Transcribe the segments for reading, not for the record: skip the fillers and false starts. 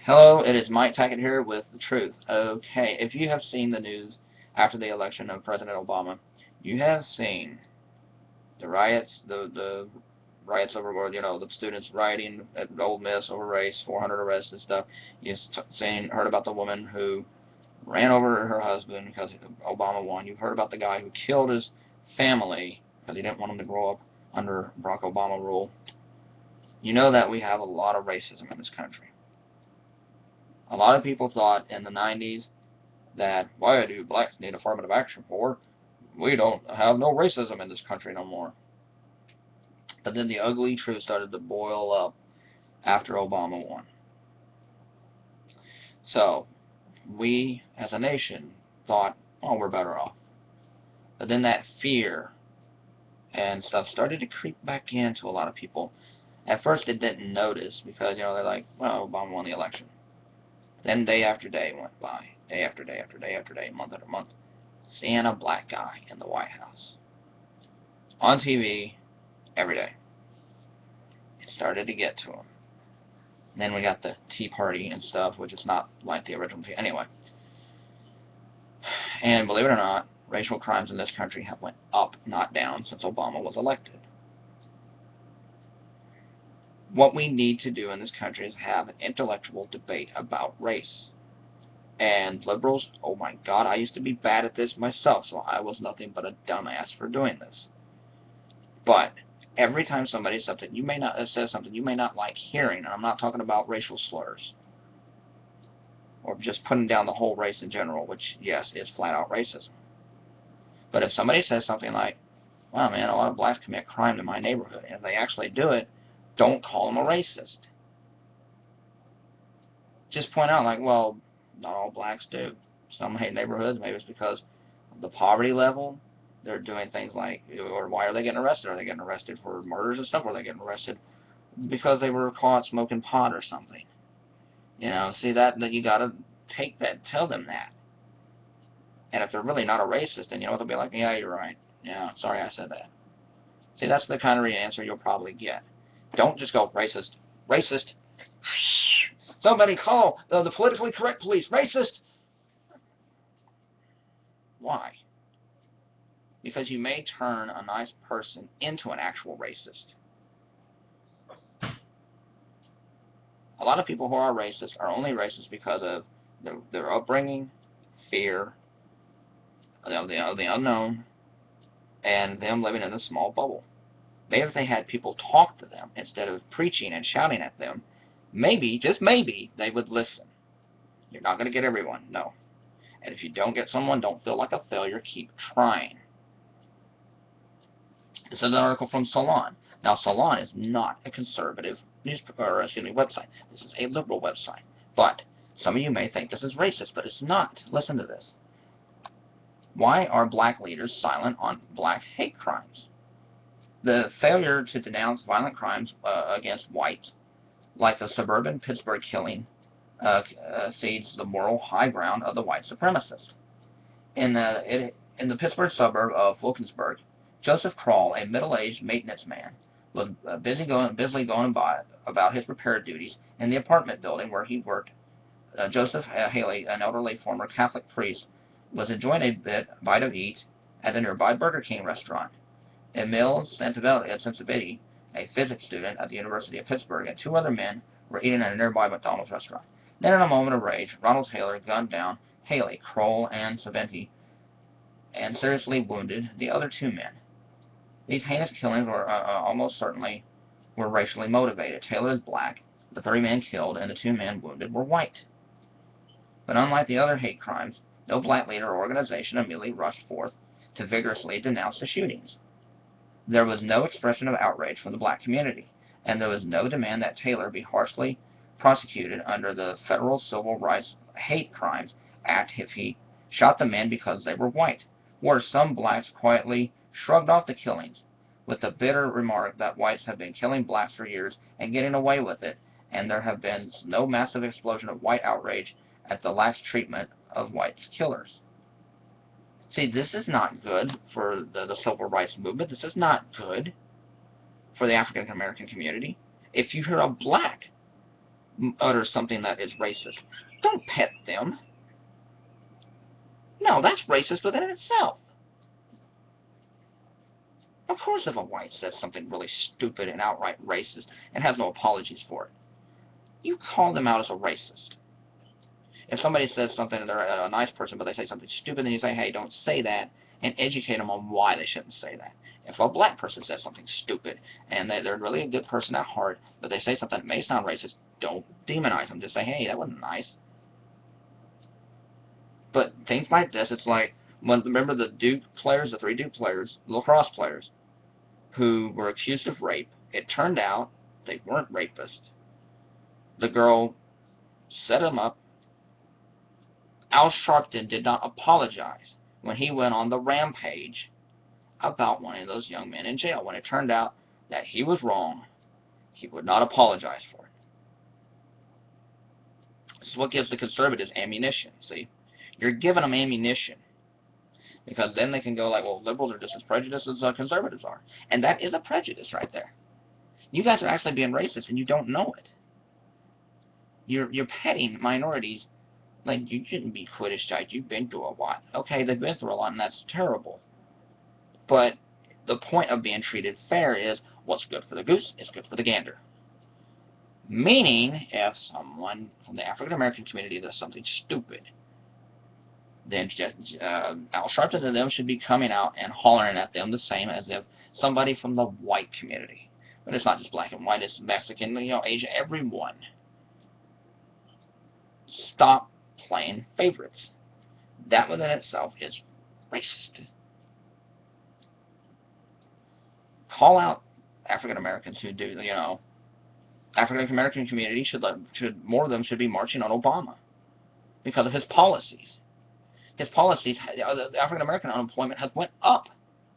Hello, it is Mike Tackett here with the truth. Okay, if you have seen the news after the election of President Obama, you have seen the riots, the riots over, the students rioting at Ole Miss over race, 400 arrests and stuff. You've heard about the woman who ran over her husband because Obama won. You've heard about the guy who killed his family because he didn't want them to grow up under Barack Obama rule. You know that we have a lot of racism in this country. A lot of people thought in the 90s that, why do blacks need affirmative action for? We don't have no racism in this country no more. But then the ugly truth started to boil up after Obama won. So we as a nation thought, oh, we're better off. But then that fear and stuff started to creep back into a lot of people. At first they didn't notice because, they're like, well, Obama won the election. Then day after day went by, day after day after day after day, month after month, seeing a black guy in the White House. On TV, every day. It started to get to him. Then we got the Tea Party and stuff, which is not like the original Tea. Anyway. And believe it or not, racial crimes in this country have went up, not down, since Obama was elected. What we need to do in this country is have an intellectual debate about race. And liberals, oh my God, I used to be bad at this myself, so I was nothing but a dumbass for doing this. But every time somebody says something you may not like hearing, and I'm not talking about racial slurs or just putting down the whole race in general, which yes is flat out racism. But if somebody says something like, "Wow, man, a lot of blacks commit crime in my neighborhood," and if they actually do it, don't call them a racist. Just point out, like, well, not all blacks do. Some hate neighborhoods. Maybe it's because of the poverty level. They're doing things like, or why are they getting arrested? Are they getting arrested for murders and stuff? Or are they getting arrested because they were caught smoking pot or something? See that you gotta take that, tell them that. And if they're really not a racist, then they'll be like, yeah, you're right. Yeah, sorry I said that. See, that's the kind of answer you'll probably get. Don't just go racist, racist. Somebody call the politically correct police, racist. Why? Because you may turn a nice person into an actual racist. A lot of people who are racist are only racist because of their upbringing, fear, the unknown, and them living in a small bubble. Maybe if they had people talk to them instead of preaching and shouting at them, maybe, just maybe, they would listen. You're not going to get everyone, no. And if you don't get someone, don't feel like a failure. Keep trying. This is an article from Salon. Now, Salon is not a conservative website. This is a liberal website. But some of you may think this is racist, but it's not. Listen to this. Why are black leaders silent on black hate crimes? The failure to denounce violent crimes against whites, like the suburban Pittsburgh killing, cedes the moral high ground of the white supremacists. In the Pittsburgh suburb of Wilkinsburg, Joseph Kroll, a middle-aged maintenance man, was busily going by about his repair duties in the apartment building where he worked. Joseph Haley, an elderly former Catholic priest, was enjoying a bite of eat at the nearby Burger King restaurant. Emil Sensibiti, a physics student at the University of Pittsburgh, and two other men were eating at a nearby McDonald's restaurant. Then, in a moment of rage, Ronald Taylor gunned down Haley, Kroll, and Saventi, and seriously wounded the other two men. These heinous killings were almost certainly were racially motivated. Taylor is black, the three men killed and the two men wounded were white. But unlike the other hate crimes, no black leader or organization immediately rushed forth to vigorously denounce the shootings. There was no expression of outrage from the black community, and there was no demand that Taylor be harshly prosecuted under the Federal Civil Rights Hate Crimes Act if he shot the men because they were white. Worse, some blacks quietly shrugged off the killings, with the bitter remark that whites have been killing blacks for years and getting away with it, and there have been no massive explosion of white outrage at the lax treatment of white killers. See, this is not good for the civil rights movement. This is not good for the African American community. If you hear a black utters something that is racist, don't pet them. No, that's racist within itself. Of course, if a white says something really stupid and outright racist and has no apologies for it, you call them out as a racist. If somebody says something and they're a nice person, but they say something stupid, then you say, hey, don't say that, and educate them on why they shouldn't say that. If a black person says something stupid and they're really a good person at heart, but they say something that may sound racist, don't demonize them. Just say, hey, that wasn't nice. But things like this, it's like, remember the Duke players, the 3 Duke players, lacrosse players, who were accused of rape. It turned out they weren't rapists. The girl set them up. Al Sharpton did not apologize when he went on the rampage about wanting those young men in jail. When it turned out that he was wrong, he would not apologize for it. This is what gives the conservatives ammunition. See, you're giving them ammunition because then they can go like, well, liberals are just as prejudiced as conservatives are. And that is a prejudice right there. You guys are actually being racist and you don't know it. You're petting minorities like you shouldn't be criticized. You've been through a lot. Okay, they've been through a lot and that's terrible. But the point of being treated fair is what's good for the goose is good for the gander. Meaning, if someone from the African American community does something stupid, then Al Sharpton and them should be coming out and hollering at them the same as if somebody from the white community. But it's not just black and white, it's Mexican, Asian, everyone. Stop playing favorites. That within itself is racist. Call out African Americans who do, African American community should more of them should be marching on Obama because of his policies. His policies, the African American unemployment has went up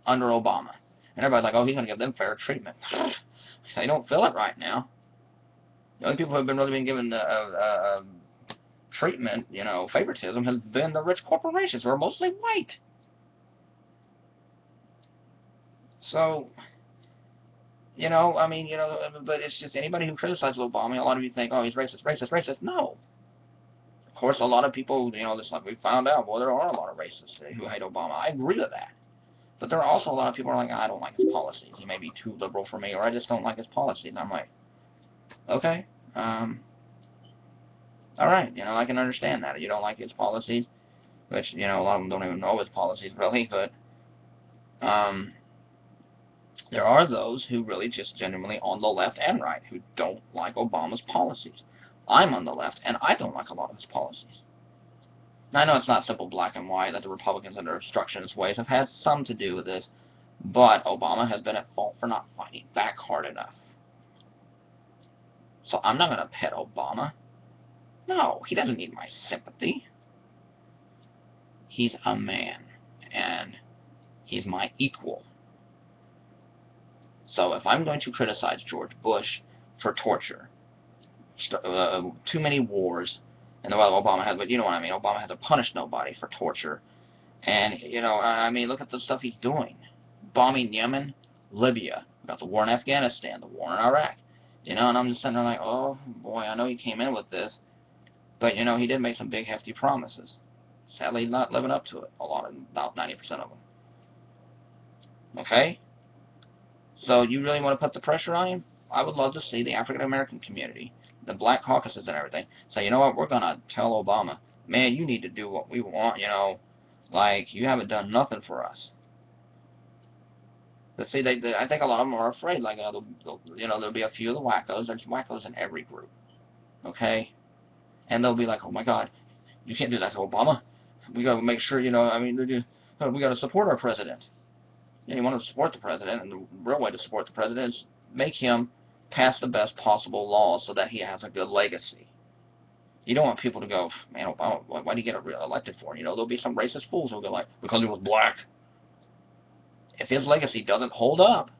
under Obama, and everybody's like, oh, he's going to give them fair treatment. They don't feel it right now. The only people who have really been given treatment, favoritism, has been the rich corporations who are mostly white. So, but it's just anybody who criticizes Obama, a lot of you think, oh, he's racist, racist, racist. No. Of course, a lot of people, just like we found out, well, there are a lot of racists who hate Obama. I agree with that. But there are also a lot of people who are like, I don't like his policies. He may be too liberal for me, or I just don't like his policies. And I'm like, okay, all right, I can understand that. You don't like his policies, which, a lot of them don't even know his policies, really, but, there are those who really just genuinely on the left and right who don't like Obama's policies. I'm on the left, and I don't like a lot of his policies. Now, I know it's not simple black and white, that the Republicans and their obstructionist ways have had some to do with this, but Obama has been at fault for not fighting back hard enough. So I'm not going to pet Obama. No, he doesn't need my sympathy. He's a man, and he's my equal. So if I'm going to criticize George Bush for torture, too many wars, and well, Obama has, but you know what I mean, Obama hasn't punished nobody for torture. And, look at the stuff he's doing. Bombing Yemen, Libya, we got the war in Afghanistan, the war in Iraq. And I'm just sitting there like, oh, boy, I know he came in with this. But, he did make some big, hefty promises. Sadly, he's not living up to it, about 90% of them. Okay? So you really want to put the pressure on him? I would love to see the African American community, the black caucuses and everything, say, you know what, we're going to tell Obama, man, you need to do what we want, like, you haven't done nothing for us. But see, I think a lot of them are afraid, like, there'll be a few of the wackos. There's wackos in every group, okay? And they'll be like, oh my God, you can't do that to Obama. We got to make sure, we got to support our president. You want to support the president, and the real way to support the president is make him pass the best possible laws so that he has a good legacy. You don't want people to go, man, Obama, why did he get elected for? There'll be some racist fools who'll go like, because he was black. If his legacy doesn't hold up,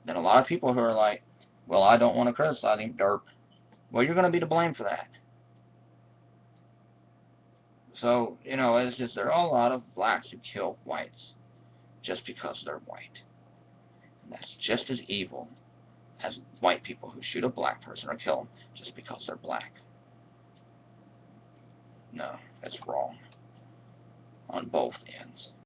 then a lot of people who are like, well, I don't want to criticize him, derp. Well, you're going to be to blame for that. So, it's just, there are a lot of blacks who kill whites just because they're white. And that's just as evil as white people who shoot a black person or kill them just because they're black. No, that's wrong on both ends.